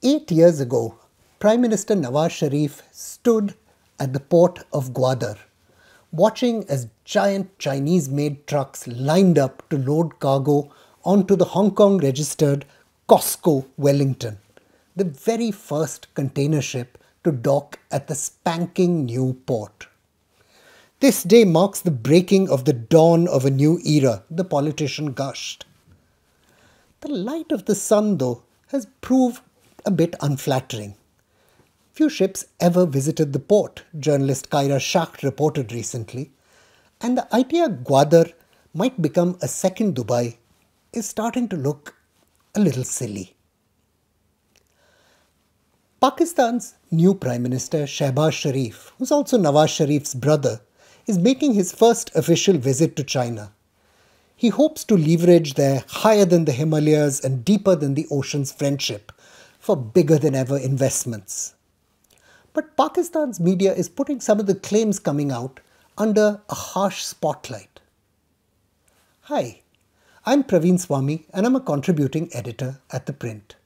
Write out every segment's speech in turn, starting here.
8 years ago, Prime Minister Shehbaz Sharif stood at the port of Gwadar, watching as giant Chinese-made trucks lined up to load cargo onto the Hong Kong-registered COSCO Wellington, the very first container ship to dock at the spanking new port. This day marks the breaking of the dawn of a new era, the politician gushed. The light of the sun, though, has proved a bit unflattering. Few ships ever visited the port, journalist Kaira Shakht reported recently, and the idea Gwadar might become a second Dubai is starting to look a little silly. Pakistan's new Prime Minister Shehbaz Sharif, who's also Nawaz Sharif's brother, is making his first official visit to China. He hopes to leverage their higher than the Himalayas and deeper than the oceans friendship for bigger than ever investments. But Pakistan's media is putting some of the claims coming out under a harsh spotlight. Hi, I'm Praveen Swami and I'm a contributing editor at ThePrint.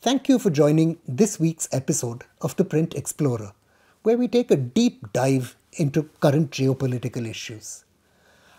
Thank you for joining this week's episode of The Print Explorer, where we take a deep dive into current geopolitical issues.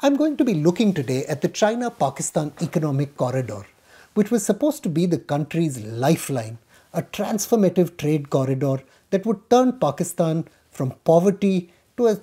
I'm going to be looking today at the China-Pakistan Economic Corridor, which was supposed to be the country's lifeline, a transformative trade corridor that would turn Pakistan from poverty to a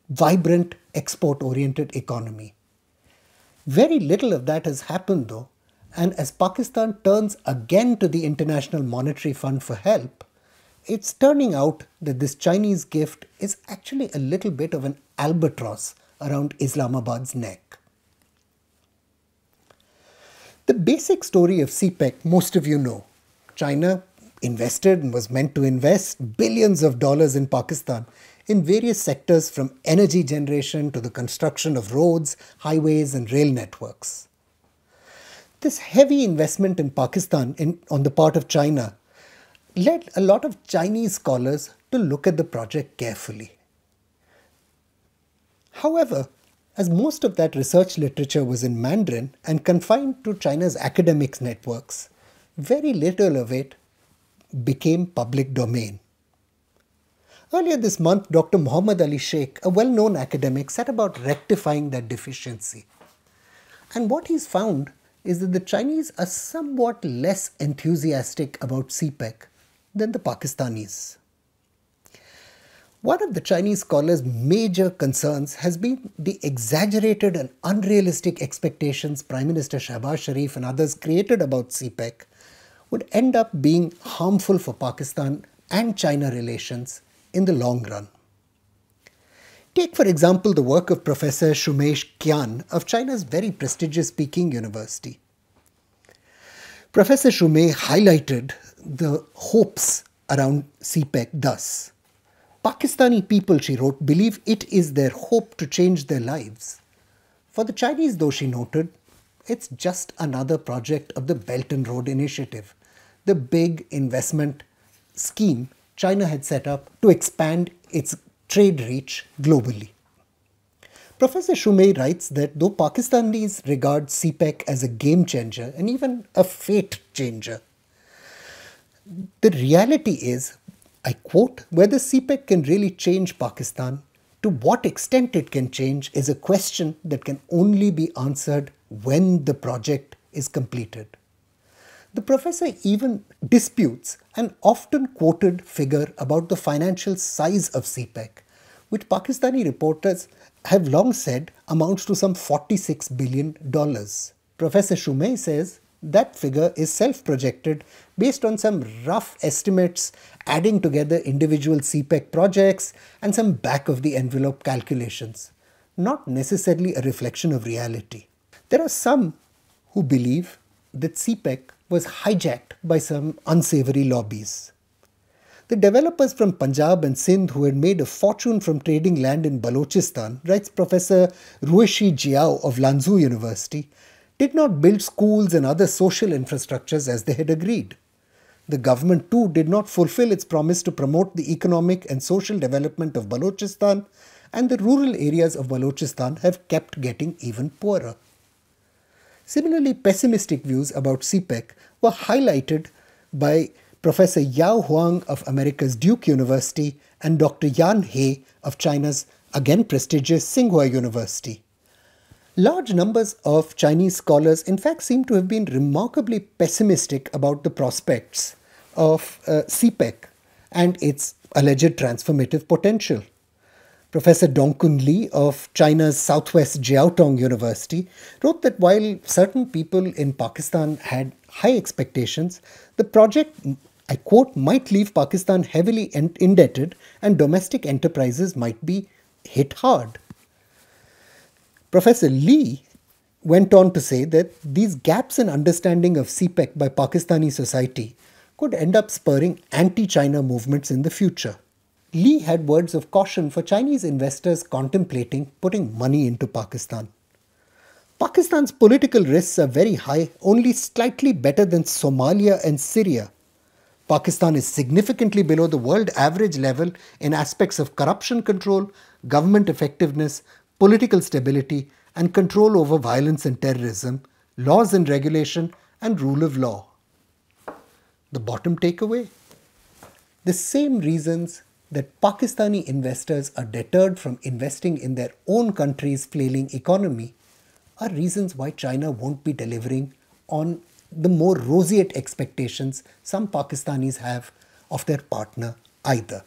vibrant, export-oriented economy. Very little of that has happened though, and as Pakistan turns again to the International Monetary Fund for help, it's turning out that this Chinese gift is actually a little bit of an albatross around Islamabad's neck. The basic story of CPEC, most of you know. China invested and was meant to invest billions of dollars in Pakistan in various sectors from energy generation to the construction of roads, highways and rail networks. This heavy investment in Pakistan on the part of China led a lot of Chinese scholars to look at the project carefully. However, as most of that research literature was in Mandarin and confined to China's academics networks, very little of it became public domain. Earlier this month, Dr. Muhammad Ali Sheikh, a well-known academic, set about rectifying that deficiency. And what he's found is that the Chinese are somewhat less enthusiastic about CPEC than the Pakistanis. One of the Chinese scholars' major concerns has been the exaggerated and unrealistic expectations Prime Minister Shehbaz Sharif and others created about CPEC would end up being harmful for Pakistan and China relations in the long run. Take, for example, the work of Professor Shumeish Qian of China's very prestigious Peking University. Professor Shumei highlighted the hopes around CPEC thus. Pakistani people, she wrote, believe it is their hope to change their lives. For the Chinese, though, she noted, it's just another project of the Belt and Road Initiative, the big investment scheme China had set up to expand its trade reach globally. Professor Shumei writes that though Pakistanis regard CPEC as a game changer and even a fate changer, the reality is, I quote, whether CPEC can really change Pakistan, to what extent it can change is a question that can only be answered when the project is completed. The professor even disputes an often quoted figure about the financial size of CPEC, which Pakistani reporters have long said amounts to some $46 billion. Professor Shumei says that figure is self-projected based on some rough estimates adding together individual CPEC projects and some back-of-the-envelope calculations, not necessarily a reflection of reality. There are some who believe that CPEC was hijacked by some unsavory lobbies. The developers from Punjab and Sindh who had made a fortune from trading land in Balochistan, writes Professor Rueshi Jiao of Lanzhou University, did not build schools and other social infrastructures as they had agreed. The government too did not fulfill its promise to promote the economic and social development of Balochistan, and the rural areas of Balochistan have kept getting even poorer. Similarly, pessimistic views about CPEC were highlighted by Professor Yao Huang of America's Duke University, and Dr. Yan He of China's again prestigious Tsinghua University. Large numbers of Chinese scholars, in fact, seem to have been remarkably pessimistic about the prospects of CPEC and its alleged transformative potential. Professor Dongkun Li of China's Southwest Jiaotong University wrote that while certain people in Pakistan had high expectations, the project, I quote, might leave Pakistan heavily indebted and domestic enterprises might be hit hard. Professor Li went on to say that these gaps in understanding of CPEC by Pakistani society could end up spurring anti-China movements in the future. Li had words of caution for Chinese investors contemplating putting money into Pakistan. Pakistan's political risks are very high, only slightly better than Somalia and Syria. Pakistan is significantly below the world average level in aspects of corruption control, government effectiveness, political stability, and control over violence and terrorism, laws and regulation, and rule of law. The bottom takeaway? The same reasons that Pakistani investors are deterred from investing in their own country's flailing economy are reasons why China won't be delivering on the more roseate expectations some Pakistanis have of their partner either.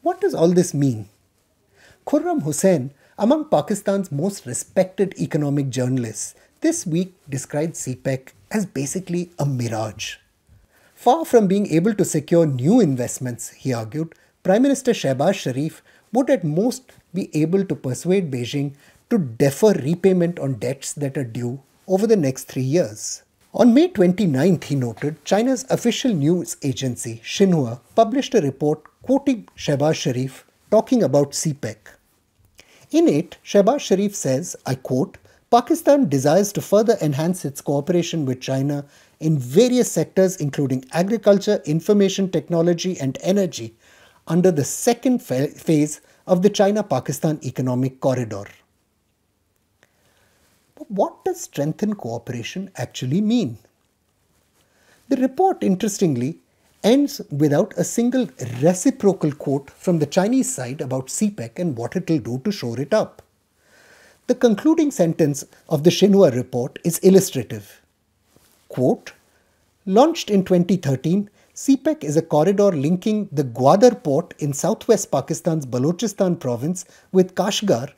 What does all this mean? Khurram Hussain, among Pakistan's most respected economic journalists, this week described CPEC as basically a mirage. Far from being able to secure new investments, he argued, Prime Minister Shehbaz Sharif would at most be able to persuade Beijing to defer repayment on debts that are due over the next 3 years. On May 29th, he noted, China's official news agency, Xinhua, published a report quoting Shehbaz Sharif talking about CPEC. In it, Shehbaz Sharif says, I quote, Pakistan desires to further enhance its cooperation with China in various sectors including agriculture, information technology and energy under the second phase of the China-Pakistan Economic Corridor. But what does strengthened cooperation actually mean? The report, interestingly, ends without a single reciprocal quote from the Chinese side about CPEC and what it will do to shore it up. The concluding sentence of the Xinhua report is illustrative. Quote, launched in 2013, CPEC is a corridor linking the Gwadar port in southwest Pakistan's Balochistan province with Kashgar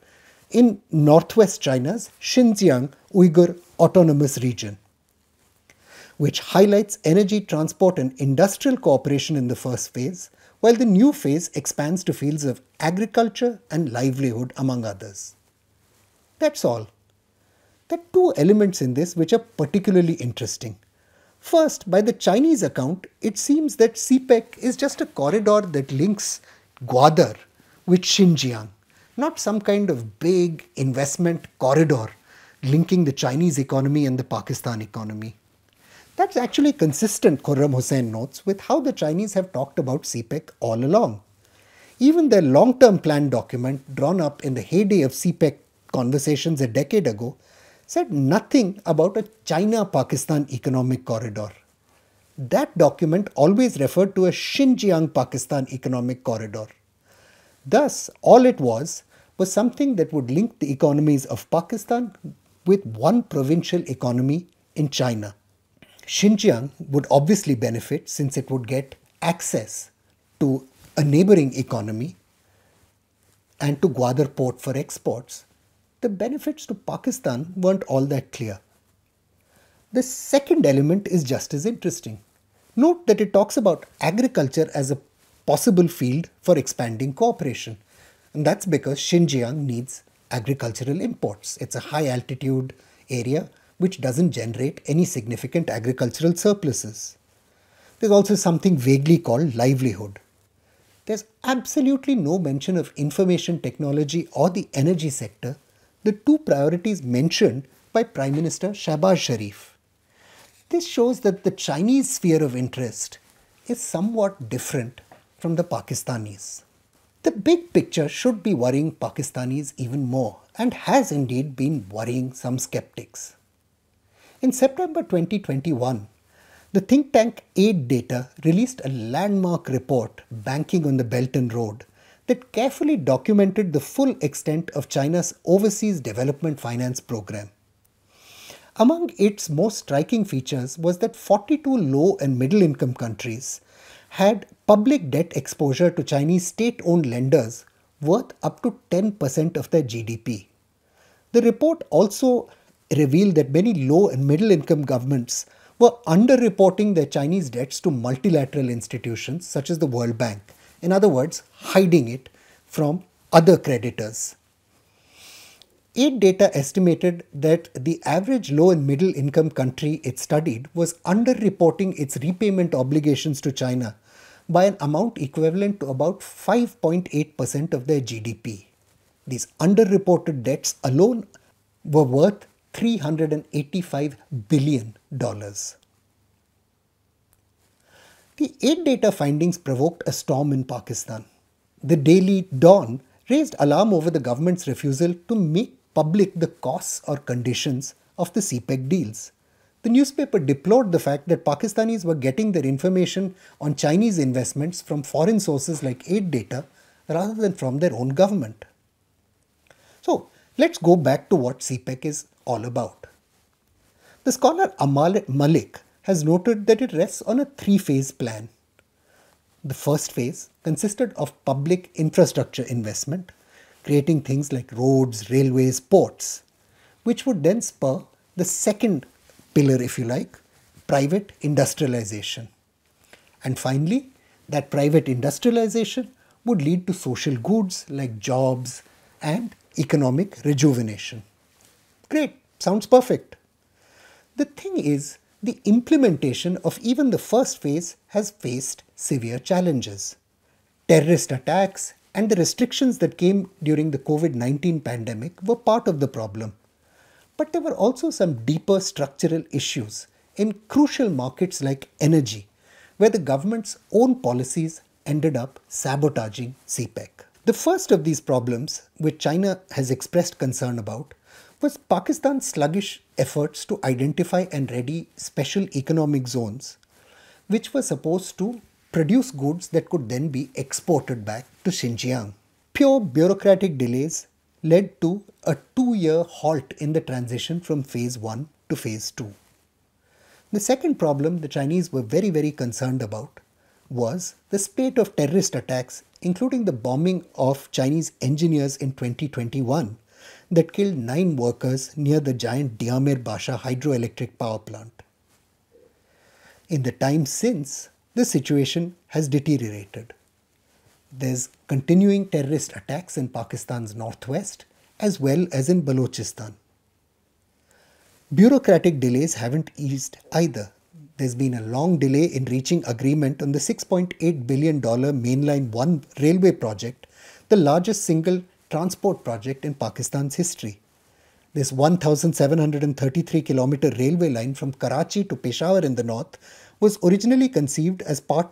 in northwest China's Xinjiang Uyghur Autonomous Region, which highlights energy, transport and industrial cooperation in the first phase, while the new phase expands to fields of agriculture and livelihood, among others. That's all. There are two elements in this which are particularly interesting. First, by the Chinese account, it seems that CPEC is just a corridor that links Gwadar with Xinjiang, not some kind of big investment corridor linking the Chinese economy and the Pakistan economy. That's actually consistent, Khurram Hussain notes, with how the Chinese have talked about CPEC all along. Even their long-term plan document, drawn up in the heyday of CPEC conversations a decade ago, said nothing about a China-Pakistan economic corridor. That document always referred to a Xinjiang-Pakistan economic corridor. Thus, all it was something that would link the economies of Pakistan with one provincial economy in China. Xinjiang would obviously benefit since it would get access to a neighboring economy and to Gwadar port for exports. The benefits to Pakistan weren't all that clear. The second element is just as interesting. Note that it talks about agriculture as a possible field for expanding cooperation. And that's because Xinjiang needs agricultural imports. It's a high altitude area which doesn't generate any significant agricultural surpluses. There's also something vaguely called livelihood. There's absolutely no mention of information technology or the energy sector, the two priorities mentioned by Prime Minister Shehbaz Sharif. This shows that the Chinese sphere of interest is somewhat different from the Pakistanis. The big picture should be worrying Pakistanis even more, and has indeed been worrying some skeptics. In September 2021, The think tank Aid Data released a landmark report, Banking on the Belt and Road, that carefully documented the full extent of China's overseas development finance program. Among its most striking features was that 42 low and middle income countries had public debt exposure to Chinese state-owned lenders worth up to 10% of their GDP. The report also revealed that many low and middle income governments were underreporting their Chinese debts to multilateral institutions such as the World Bank. In other words, hiding it from other creditors. Aid Data estimated that the average low and middle income country it studied was underreporting its repayment obligations to China by an amount equivalent to about 5.8% of their GDP. These underreported debts alone were worth $385 billion. The Aid Data findings provoked a storm in Pakistan. The Daily Dawn raised alarm over the government's refusal to make public the costs or conditions of the CPEC deals. The newspaper deplored the fact that Pakistanis were getting their information on Chinese investments from foreign sources like Aid Data rather than from their own government. So, let's go back to what CPEC is all about. The scholar Amal Malik has noted that it rests on a three-phase plan. The first phase consisted of public infrastructure investment, creating things like roads, railways, ports, which would then spur the second pillar, if you like, private industrialization. And finally, that private industrialization would lead to social goods like jobs and economic rejuvenation. Great, sounds perfect. The thing is, the implementation of even the first phase has faced severe challenges. Terrorist attacks and the restrictions that came during the COVID-19 pandemic were part of the problem. But there were also some deeper structural issues in crucial markets like energy, where the government's own policies ended up sabotaging CPEC. The first of these problems, which China has expressed concern about, was Pakistan's sluggish efforts to identify and ready special economic zones, which were supposed to produce goods that could then be exported back to Xinjiang. Pure bureaucratic delays led to a 2-year halt in the transition from phase 1 to phase 2. The second problem the Chinese were very concerned about was the spate of terrorist attacks, including the bombing of Chinese engineers in 2021 that killed 9 workers near the giant Diamir Basha hydroelectric power plant. In the time since, the situation has deteriorated. There's continuing terrorist attacks in Pakistan's northwest as well as in Balochistan. Bureaucratic delays haven't eased either. There's been a long delay in reaching agreement on the $6.8 billion Mainline 1 railway project, the largest single transport project in Pakistan's history. This 1,733 kilometer railway line from Karachi to Peshawar in the north was originally conceived as part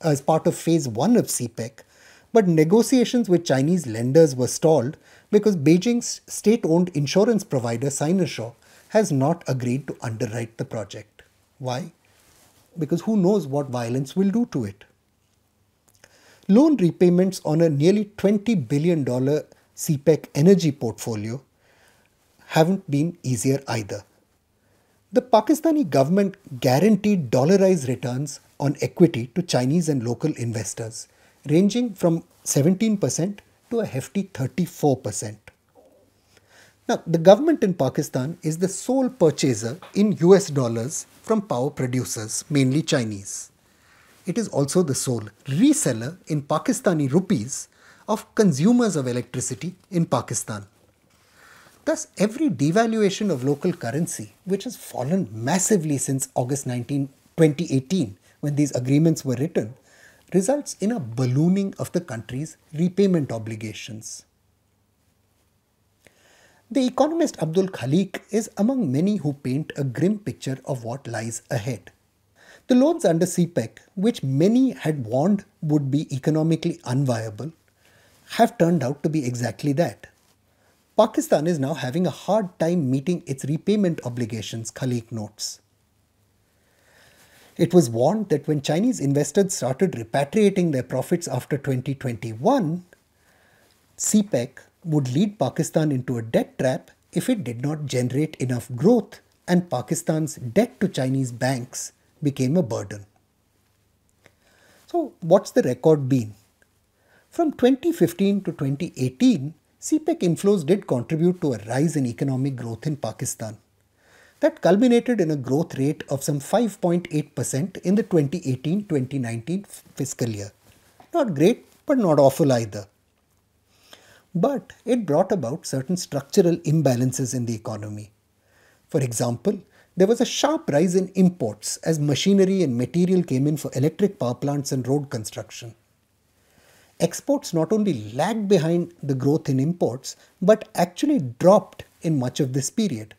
of phase 1 of CPEC, but negotiations with Chinese lenders were stalled because Beijing's state-owned insurance provider Sinosure has not agreed to underwrite the project. Why? Because who knows what violence will do to it. Loan repayments on a nearly $20 billion CPEC energy portfolio haven't been easier either. The Pakistani government guaranteed dollarized returns on equity to Chinese and local investors, ranging from 17% to a hefty 34%. Now, the government in Pakistan is the sole purchaser in US dollars from power producers, mainly Chinese. It is also the sole reseller in Pakistani rupees of consumers of electricity in Pakistan. Thus, every devaluation of local currency, which has fallen massively since August 2018, when these agreements were written, results in a ballooning of the country's repayment obligations. The economist Abdul Khalik is among many who paint a grim picture of what lies ahead. The loans under CPEC, which many had warned would be economically unviable, have turned out to be exactly that. Pakistan is now having a hard time meeting its repayment obligations, Khalik notes. It was warned that when Chinese investors started repatriating their profits after 2021, CPEC would lead Pakistan into a debt trap if it did not generate enough growth and Pakistan's debt to Chinese banks became a burden. So, what's the record been? From 2015 to 2018, CPEC inflows did contribute to a rise in economic growth in Pakistan. That culminated in a growth rate of some 5.8% in the 2018-2019 fiscal year. Not great, but not awful either. But it brought about certain structural imbalances in the economy. For example, there was a sharp rise in imports as machinery and material came in for electric power plants and road construction. Exports not only lagged behind the growth in imports, but actually dropped in much of this period.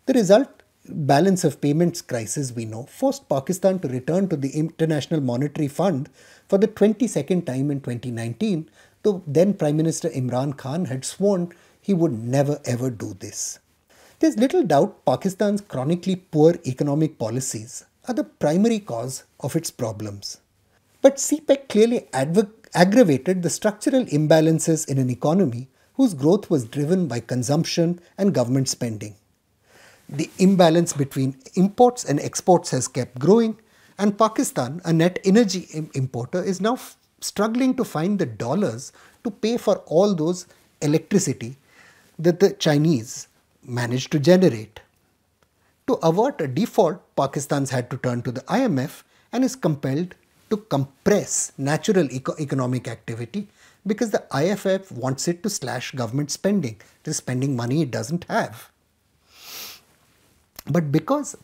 The result, balance of payments crisis we know, forced Pakistan to return to the International Monetary Fund for the 22nd time in 2019, though then Prime Minister Imran Khan had sworn he would never ever do this. There's little doubt Pakistan's chronically poor economic policies are the primary cause of its problems. But CPEC clearly aggravated the structural imbalances in an economy whose growth was driven by consumption and government spending. The imbalance between imports and exports has kept growing, and Pakistan, a net energy importer, is now struggling to find the dollars to pay for all those electricity that the Chinese managed to generate. To avert a default, Pakistan's had to turn to the IMF and is compelled to compress natural economic activity because the IMF wants it to slash government spending. It is spending money it doesn't have. But because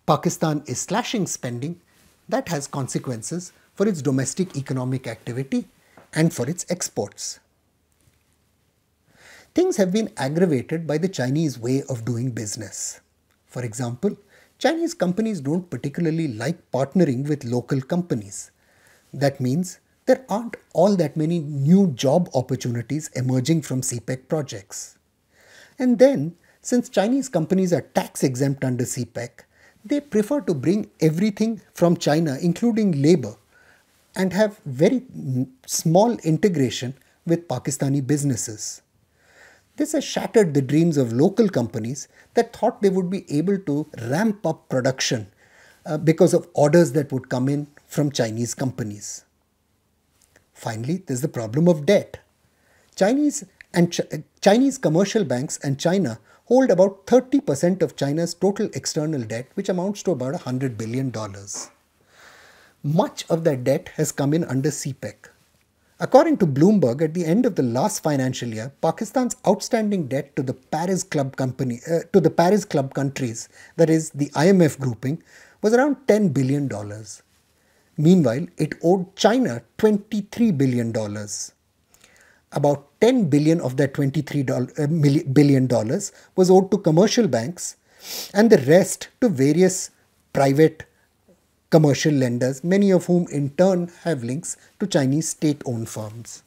Pakistan is slashing spending, that has consequences for its domestic economic activity and for its exports. Things have been aggravated by the Chinese way of doing business. For example, Chinese companies don't particularly like partnering with local companies. That means there aren't all that many new job opportunities emerging from CPEC projects. And then, since Chinese companies are tax exempt under CPEC, they prefer to bring everything from China, including labor, and have very small integration with Pakistani businesses. This has shattered the dreams of local companies that thought they would be able to ramp up production because of orders that would come in from Chinese companies. Finally, there's the problem of debt. Chinese commercial banks and China hold about 30% of China's total external debt, which amounts to about $100 billion. Much of that debt has come in under CPEC. According to Bloomberg, at the end of the last financial year, Pakistan's outstanding debt to the Paris Club countries, that is the IMF grouping, was around $10 billion. Meanwhile, it owed China $23 billion. About $10 billion of that $23 billion was owed to commercial banks and the rest to various private commercial lenders, many of whom in turn have links to Chinese state-owned firms.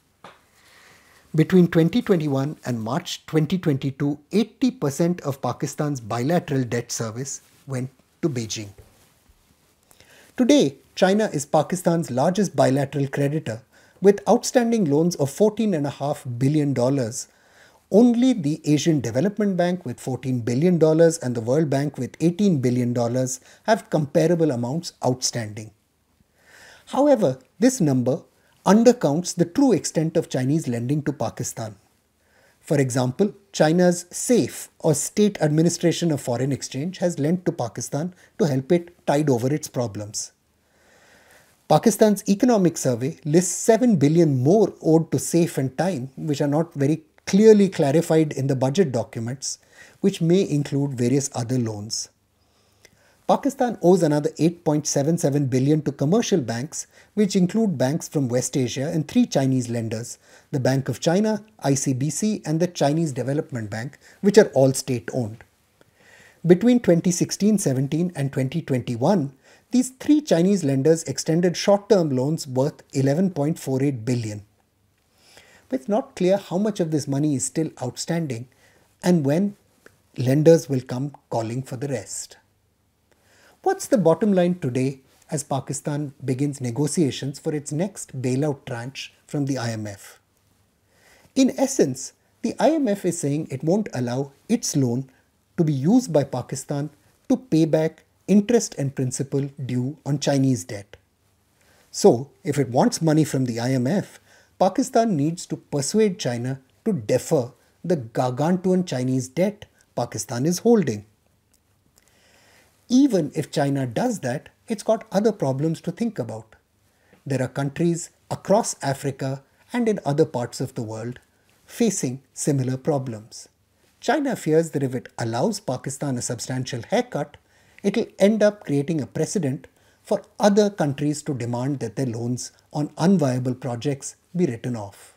Between 2021 and March 2022, 80% of Pakistan's bilateral debt service went to Beijing. Today, China is Pakistan's largest bilateral creditor with outstanding loans of $14.5 billion. Only the Asian Development Bank with $14 billion and the World Bank with $18 billion have comparable amounts outstanding. However, this number undercounts the true extent of Chinese lending to Pakistan. For example, China's SAFE or State Administration of Foreign Exchange has lent to Pakistan to help it tide over its problems. Pakistan's economic survey lists $7 billion more owed to SAFE and Time, which are not very clearly clarified in the budget documents, which may include various other loans. Pakistan owes another $8.77 billion to commercial banks, which include banks from West Asia and 3 Chinese lenders, the Bank of China, ICBC, and the Chinese Development Bank, which are all state-owned. Between 2016-17 and 2021, these 3 Chinese lenders extended short-term loans worth $11.48 billion. But it's not clear how much of this money is still outstanding and when lenders will come calling for the rest. What's the bottom line today as Pakistan begins negotiations for its next bailout tranche from the IMF. In essence, the IMF is saying it won't allow its loan to be used by Pakistan to pay back interest and principal due on Chinese debt. So, if it wants money from the IMF, Pakistan needs to persuade China to defer the gargantuan Chinese debt Pakistan is holding. Even if China does that, it's got other problems to think about. There are countries across Africa and in other parts of the world facing similar problems. China fears that if it allows Pakistan a substantial haircut, it will end up creating a precedent for other countries to demand that their loans on unviable projects be written off.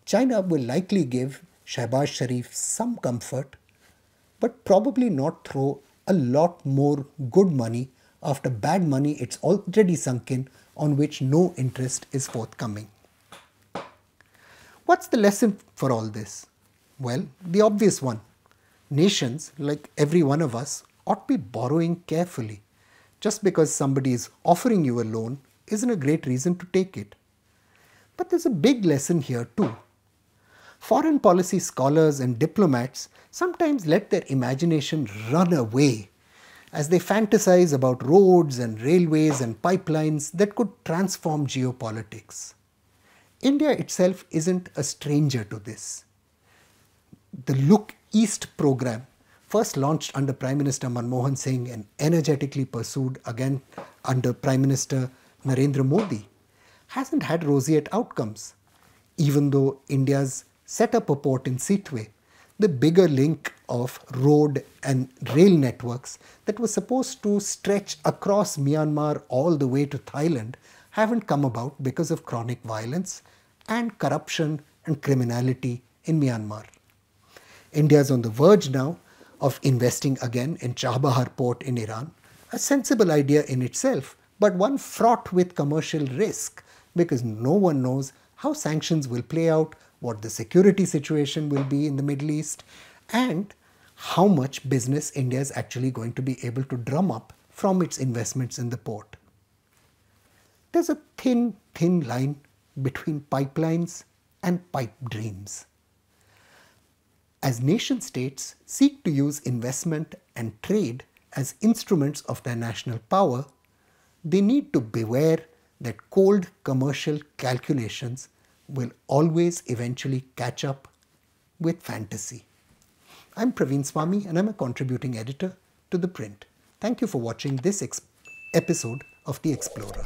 China will likely give Shehbaz Sharif some comfort, but probably not throw a lot more good money after bad money it's already sunk in on which no interest is forthcoming. What's the lesson for all this? Well, the obvious one. Nations, like every one of us, ought to be borrowing carefully. Just because somebody is offering you a loan isn't a great reason to take it. But there's a big lesson here too. Foreign policy scholars and diplomats sometimes let their imagination run away as they fantasize about roads and railways and pipelines that could transform geopolitics. India itself isn't a stranger to this. The Look East program, first launched under Prime Minister Manmohan Singh and energetically pursued again under Prime Minister Narendra Modi, hasn't had roseate outcomes. Even though India's set up a port in Seatway, the bigger link of road and rail networks that was supposed to stretch across Myanmar all the way to Thailand haven't come about because of chronic violence and corruption and criminality in Myanmar. India is on the verge now of investing again in Chabahar port in Iran, a sensible idea in itself, but one fraught with commercial risk because no one knows how sanctions will play out, what the security situation will be in the Middle East, and how much business India is actually going to be able to drum up from its investments in the port. There's a thin line between pipelines and pipe dreams. As nation states seek to use investment and trade as instruments of their national power, they need to beware that cold commercial calculations will always eventually catch up with fantasy. I'm Praveen Swami and I'm a contributing editor to ThePrint. Thank you for watching this episode of The Explorer.